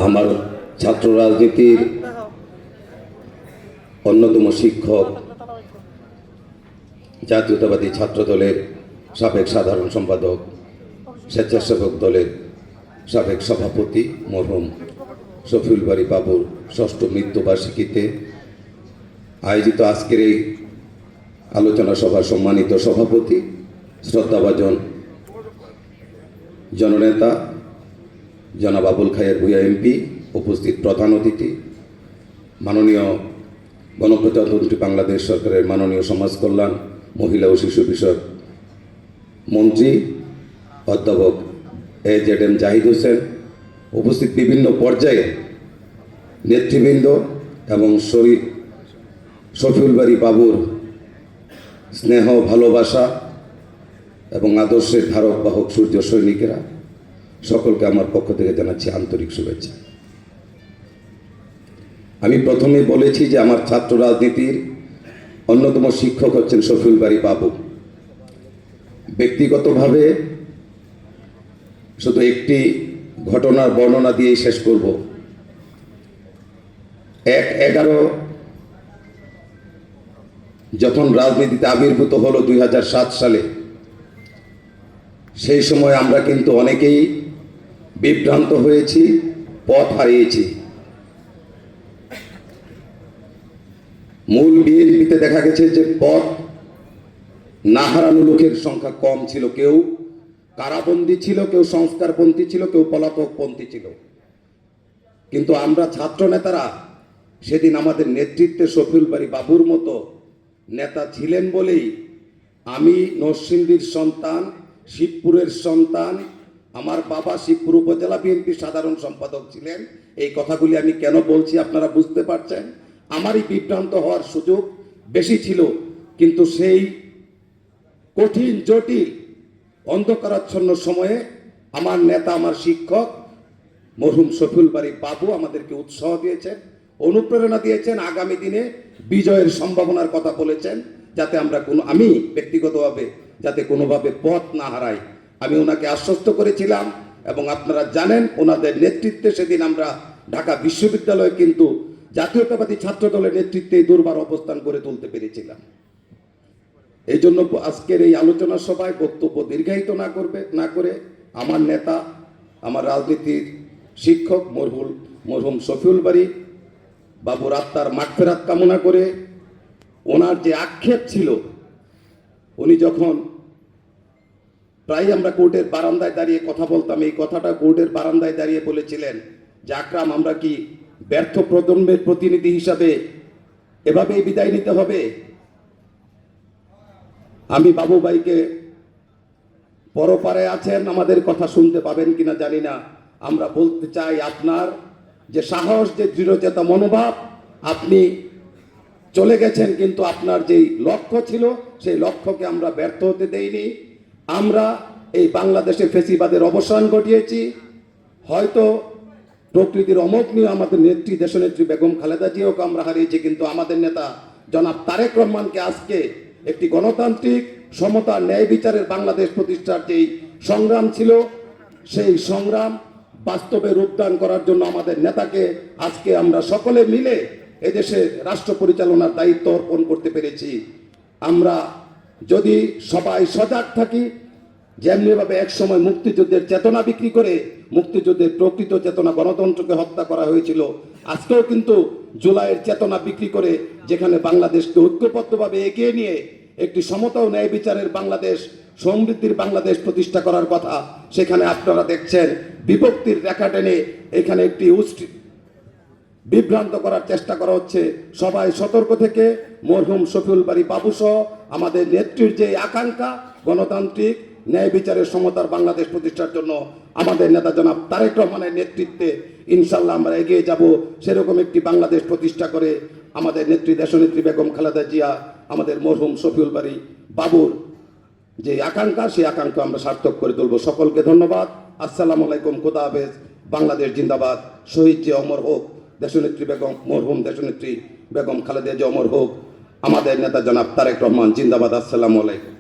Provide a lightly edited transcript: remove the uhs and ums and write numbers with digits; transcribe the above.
আমার ছাত্র রাজনীতির অন্যতম শিক্ষক, জাতীয়তাবাদী ছাত্র দলের সাবেক সাধারণ সম্পাদক, স্বেচ্ছাসেবক দলের সাবেক সভাপতি মরহুম শফিউল বারী বাবুর ষষ্ঠ মৃত্যুবার্ষিকীতে আয়োজিত আজকের এই আলোচনা সভার সম্মানিত সভাপতি, শ্রদ্ধাভাজন জননেতা জনাব আবুল খায়ের ভূঁইয়া এমপি, উপস্থিত প্রধান অতিথি, মাননীয় গণপ্রজাতন্ত্রী বাংলাদেশ সরকারের মাননীয় সমাজ কল্যাণ, মহিলা ও শিশু বিষয়ক মন্ত্রী অধ্যাপক AZM জাহিদ হোসেন, উপস্থিত বিভিন্ন পর্যায়ে নেতৃবৃন্দ এবং শফিউল বারী বাবুর স্নেহ, ভালোবাসা এবং আদর্শের ধারক বাহক সূর্য সৈনিকেরা, সকলকে আমার পক্ষ থেকে জানাচ্ছি আন্তরিক শুভেচ্ছা। আমি প্রথমেই বলেছি যে আমার ছাত্র রাজনীতির অন্যতম শিক্ষক হচ্ছেন শফিউল বারী বাবু। ব্যক্তিগতভাবে শুধু একটি ঘটনার বর্ণনা দিয়েই শেষ করব। 1/11 যখন রাজনীতিতে আবির্ভূত হলো 2007 সালে, সেই সময় আমরা কিন্তু অনেকেই বিভ্রান্ত হয়েছি, পথ হারিয়েছি। মূল বিএনপিতে দেখা গেছে যে পথ না হারানো লোকের সংখ্যা কম ছিল। কেউ কারাবন্দী ছিল, কেউ সংস্কারপন্থী ছিল, কেউ পলাতকপন্থী ছিল। কিন্তু আমরা ছাত্র নেতারা সেদিন আমাদের নেতৃত্বে শফিউল বারী বাবুর মতো নেতা ছিলেন বলেই আমি নরসিংদীর সন্তান, শিবপুরের সন্তান, আমার বাবা শিবপুর উপজেলা বিএনপির সাধারণ সম্পাদক ছিলেন। এই কথাগুলি আমি কেন বলছি আপনারা বুঝতে পারছেন। আমারই বিভ্রান্ত হওয়ার সুযোগ বেশি ছিল, কিন্তু সেই কঠিন জটিল অন্ধকারাচ্ছন্ন সময়ে আমার নেতা, আমার শিক্ষক মরহুম শফিউল বারী বাবু আমাদেরকে উৎসাহ দিয়েছেন, অনুপ্রেরণা দিয়েছেন, আগামী দিনে বিজয়ের সম্ভাবনার কথা বলেছেন, যাতে আমরা আমি ব্যক্তিগতভাবে যাতে কোনোভাবে পথ না হারাই। আমি ওনাকে আশ্বস্ত করেছিলাম এবং আপনারা জানেন ওনাদের নেতৃত্বে সেদিন আমরা ঢাকা বিশ্ববিদ্যালয়ে কিন্তু জাতীয়তাবাদী ছাত্র দলের নেতৃত্বে দুর্বার অবস্থান করে তুলতে পেরেছিলাম। এই জন্য আজকের এই আলোচনা সভায় বক্তব্য দীর্ঘায়িত না করে আমার নেতা, আমার রাজনীতির শিক্ষক মরহুম শফিউল বারী বাবুর আত্মার মাগফিরাত কামনা করে, ওনার যে আক্ষেপ ছিল, উনি যখন প্রায় আমরা কোর্টের বারান্দায় দাঁড়িয়ে কথা বলতাম, এই কথাটা কোর্টের বারান্দায় দাঁড়িয়ে বলেছিলেন যে আকরাম, আমরা কি ব্যর্থ প্রজন্মের প্রতিনিধি হিসাবে এভাবেই বিদায় নিতে হবে? আমি বাবু ভাইকে, পরপারে আছেন, আমাদের কথা শুনতে পাবেন কিনা জানি না, আমরা বলতে চাই আপনার যে সাহস, যে দৃঢ়চেতা মনোভাব, আপনি চলে গেছেন, কিন্তু আপনার যেই লক্ষ্য ছিল সেই লক্ষ্যকে আমরা ব্যর্থ হতে দেইনি। আমরা এই বাংলাদেশের ফ্যাসিবাদের অবসান ঘটিয়েছি। হয়তো প্রকৃতির অমোঘনীয় আমাদের নেত্রী, দেশনেত্রী বেগম খালেদা জিয়াকে আমরা হারিয়েছি, কিন্তু আমাদের নেতা জনাব তারেক রহমানকে আজকে একটি গণতান্ত্রিক, সমতা, ন্যায় বিচারের বাংলাদেশ প্রতিষ্ঠার যেই সংগ্রাম ছিল, সেই সংগ্রাম বাস্তবে রূপদান করার জন্য আমাদের নেতাকে আজকে আমরা সকলে মিলে এদেশের রাষ্ট্র পরিচালনার দায়িত্ব অর্পণ করতে পেরেছি। আমরা যদি সবাই সজাগ থাকি, যেমনিভাবে একসময় মুক্তিযুদ্ধের চেতনা বিক্রি করে মুক্তিযুদ্ধের প্রকৃত চেতনা, গণতন্ত্রকে হত্যা করা হয়েছিল, আজকেও কিন্তু জুলাইয়ের চেতনা বিক্রি করে যেখানে বাংলাদেশকে ঐক্যবদ্ধভাবে এগিয়ে নিয়ে একটি সমতা ও ন্যায় বিচারের বাংলাদেশ, সমৃদ্ধির বাংলাদেশ প্রতিষ্ঠা করার কথা, সেখানে আপনারা দেখছেন বিভক্তির রেখা টেনে এখানে একটি বিভ্রান্ত করার চেষ্টা করা হচ্ছে। সবাই সতর্ক থেকে মরহুম শফিউল বারী বাবু সহ আমাদের নেত্রীর যে আকাঙ্ক্ষা, গণতান্ত্রিক, ন্যায় বিচারের, সমতার বাংলাদেশ প্রতিষ্ঠার জন্য আমাদের নেতা জনাব তারেক রহমানের নেতৃত্বে ইনশাল্লাহ আমরা এগিয়ে যাব। সেরকম একটি বাংলাদেশ প্রতিষ্ঠা করে আমাদের নেত্রী, দেশনেত্রী বেগম খালেদা জিয়া, আমাদের মরহুম শফিউল বারী বাবুর যে আকাঙ্ক্ষা, সেই আকাঙ্ক্ষা আমরা সার্থক করে তুলব। সকলকে ধন্যবাদ। আসসালামু আলাইকুম। খোদা হাফেজ। বাংলাদেশ জিন্দাবাদ। শহীদ যে অমর হোক, দেশনেত্রী বেগম, মরহুম দেশনেত্রী বেগম খালেদা জিয়া অমর হোক। আমাদের নেতা জনাব তারেক রহমান জিন্দাবাদ। আসসালামু আলাইকুম।